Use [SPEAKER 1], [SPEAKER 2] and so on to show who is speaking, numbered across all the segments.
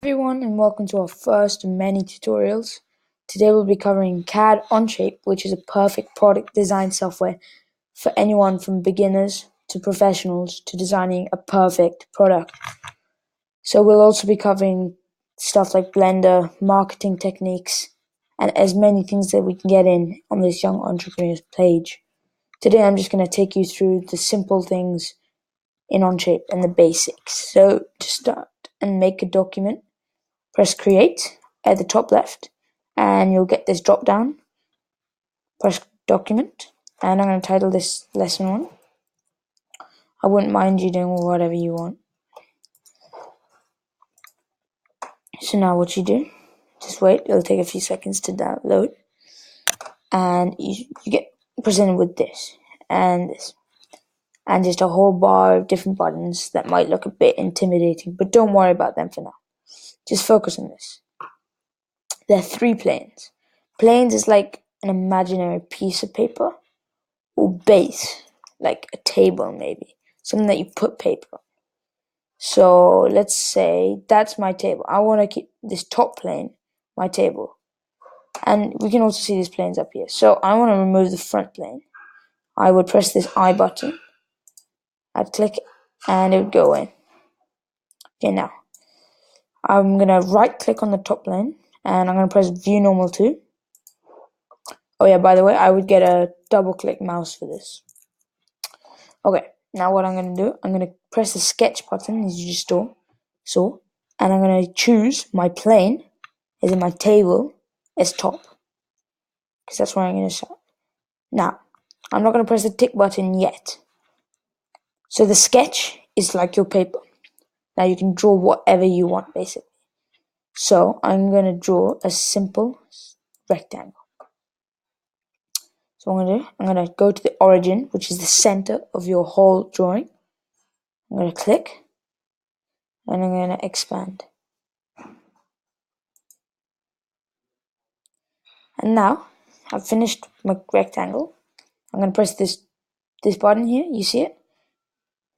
[SPEAKER 1] Everyone, and welcome to our first of many tutorials. Today we'll be covering CAD Onshape, which is a perfect product design software for anyone from beginners to professionals to designing a perfect product. So we'll also be covering stuff like Blender, marketing techniques, and as many things that we can get in on this young entrepreneur's page. Today I'm just going to take you through the simple things in Onshape and the basics. So to start and make a document, press create at the top left and you'll get this drop down. Press document and I'm going to title this lesson 1. I wouldn't mind you doing whatever you want. So now what you do, just wait, it'll take a few seconds to download and you get presented with this and this and just a whole bar of different buttons that might look a bit intimidating, but don't worry about them for now. Just focus on this. There are 3 planes. Planes is like an imaginary piece of paper, or base, like a table maybe, something that you put paper on. So let's say that's my table. I want to keep this top plane my table. And we can also see these planes up here. So I want to remove the front plane. I would press this I button. I'd click it and it would go in. Okay, now I'm going to right click on the top plane and I'm going to press view normal to. Oh yeah, by the way, I would get a double click mouse for this. Okay, now what I'm going to do, I'm going to press the sketch button as you just saw, and I'm going to choose my plane, as in my table, as top, because that's where I'm going to start. Now, I'm not going to press the tick button yet. So the sketch is like your paper. Now you can draw whatever you want, basically. So I'm going to draw a simple rectangle. So what I'm going to go to the origin, which is the center of your whole drawing. I'm going to click, and I'm going to expand. And now I've finished my rectangle. I'm going to press this button here. You see it?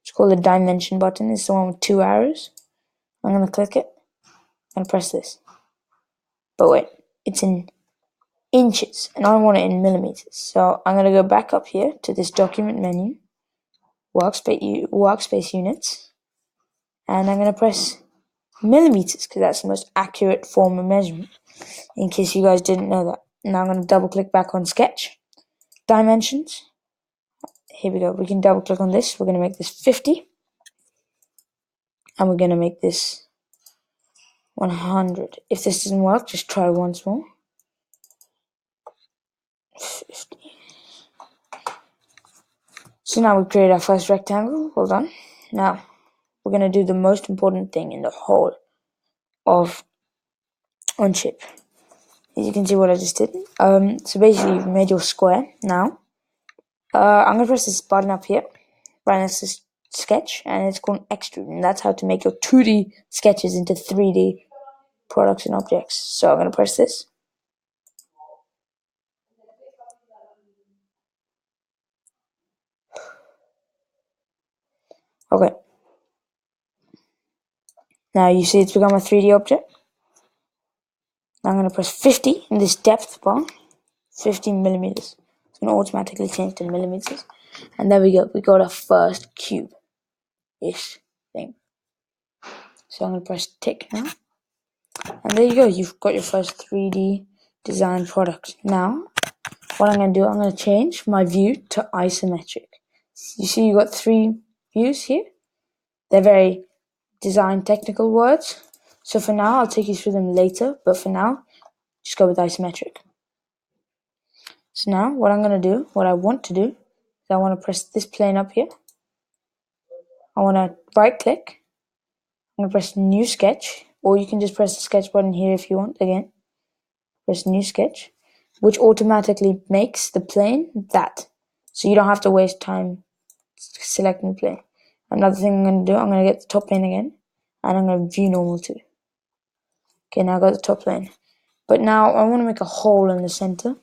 [SPEAKER 1] It's called the dimension button. It's the one with 2 arrows. I'm going to click it and press this. But wait, it's in inches and I want it in millimeters. So I'm going to go back up here to this document menu, workspace units, and I'm going to press millimeters because that's the most accurate form of measurement, in case you guys didn't know that. Now I'm going to double click back on sketch, dimensions. Here we go. We can double click on this. We're going to make this 50. And we're going to make this 100. If this doesn't work, just try once more. 50. So now we've created our first rectangle. Well done. Now, we're going to do the most important thing in the whole of Onshape. As you can see what I just did. So basically, you've made your square. Now, I'm going to press this button up here, right next to sketch, and it's called extrude. And that's how to make your 2D sketches into 3D products and objects. So I'm going to press this. Okay. Now you see it's become a 3D object. Now I'm going to press 50 in this depth bar, 50 millimeters. It's going to automatically change to millimeters. And there we go. We got our first cube-ish thing. So I'm going to press tick now. And there you go. You've got your first 3D design product. Now, what I'm going to do, I'm going to change my view to isometric. You see you got 3 views here. They're very design technical words. So for now, I'll take you through them later. But for now, just go with isometric. So now what I'm going to do, what I want to do, is I want to press this plane up here. I want to right click. I'm going to press new sketch, or you can just press the sketch button here if you want. Again, press new sketch, which automatically makes the plane that. So you don't have to waste time selecting the plane. Another thing I'm going to do, I'm going to get the top plane again, and I'm going to view normal to. Okay, now I got the top plane. But now I want to make a hole in the center.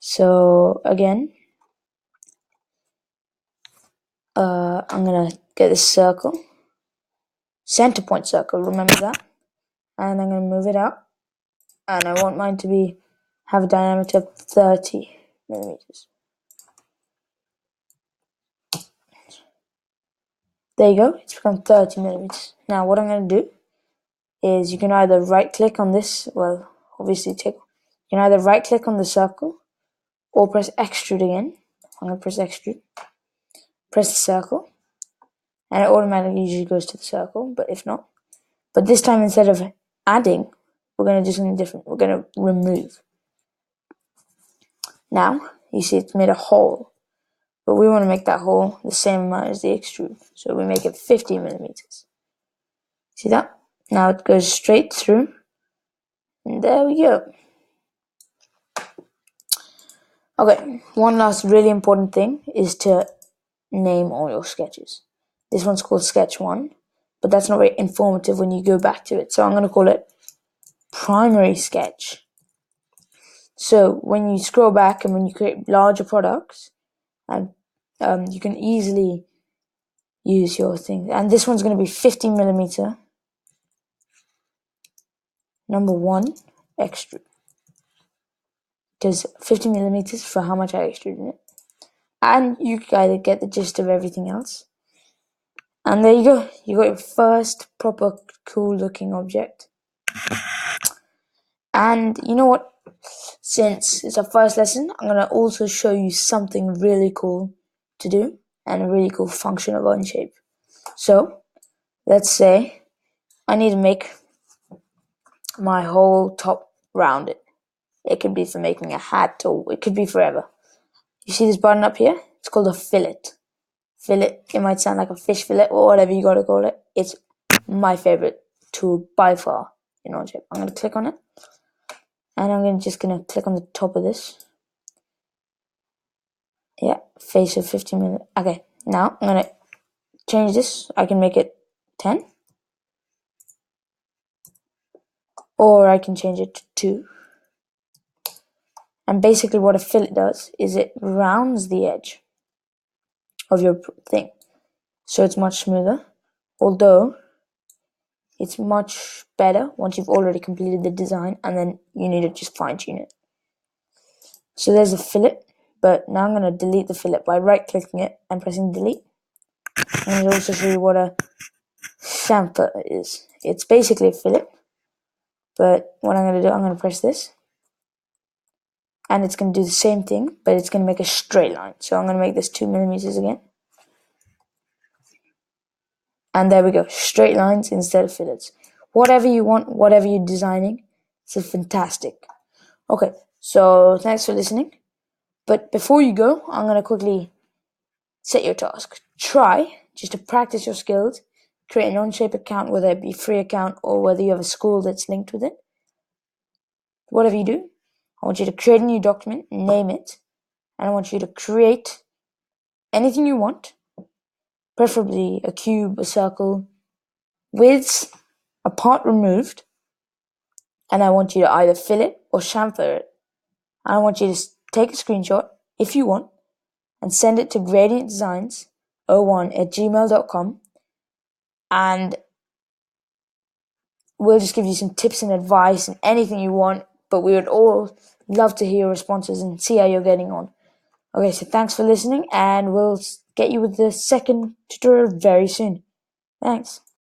[SPEAKER 1] So again, I'm going to get this circle. Center point circle, remember that? and I'm going to move it out, and I want mine to have a diameter of 30 millimeters. There you go, it's become 30 millimeters. Now what I'm going to do is you can either right click on this, well obviously you can either right click on the circle or press extrude again. I'm going to press extrude, press the circle, and it automatically usually goes to the circle, but if not, but this time instead of adding, we're going to do something different. We're going to remove. Now you see it's made a hole, but we want to make that hole the same amount as the extrude, so we make it 50 millimeters. See that? Now it goes straight through, and there we go. Okay, one last really important thing is to name all your sketches. This one's called sketch 1, but that's not very informative when you go back to it, so I'm going to call it primary sketch. So when you scroll back and when you create larger products, and you can easily use your thing. And this one's going to be 50 millimeter, number 1, extrude. Because 50 millimeters for how much I extruded it. And you gotta get the gist of everything else. And there you go. You got your first proper cool looking object. And you know what? Since it's our first lesson, I'm gonna also show you something really cool to do and a really cool function of Onshape. So let's say I need to make my whole top rounded. It could be for making a hat, or it could be forever. You see this button up here? It's called a fillet. Fillet, it might sound like a fish fillet or whatever you gotta call it. It's my favorite tool by far in Onshape. I'm gonna click on it, and I'm just gonna click on the top of this. Yeah, face of 50 millimeters. Okay, now I'm gonna change this. I can make it 10, or I can change it to 2. And basically what a fillet does is it rounds the edge of your thing, so it's much smoother, although it's much better once you've already completed the design and then you need to just fine tune it. So there's a fillet, but now I'm going to delete the fillet by right clicking it and pressing delete. I'm going to also show you what a chamfer is. It's basically a fillet, but what I'm going to do, I'm going to press this, and it's going to do the same thing, but it's going to make a straight line. So I'm going to make this 2 millimeters again. And there we go, straight lines instead of fillets. Whatever you want, whatever you're designing, it's fantastic. Okay, so thanks for listening. But before you go, I'm going to quickly set your task. Try, just to practice your skills, create an Onshape account, whether it be a free account or whether you have a school that's linked with it. Whatever you do, I want you to create a new document, name it, and I want you to create anything you want, preferably a cube, a circle, with a part removed, and I want you to either fill it or chamfer it. I want you to take a screenshot, if you want, and send it to gradientdesigns01@gmail.com, and we'll just give you some tips and advice and anything you want, but we would all love to hear your responses and see how you're getting on. Okay, so thanks for listening, and we'll get you with the second tutorial very soon. Thanks.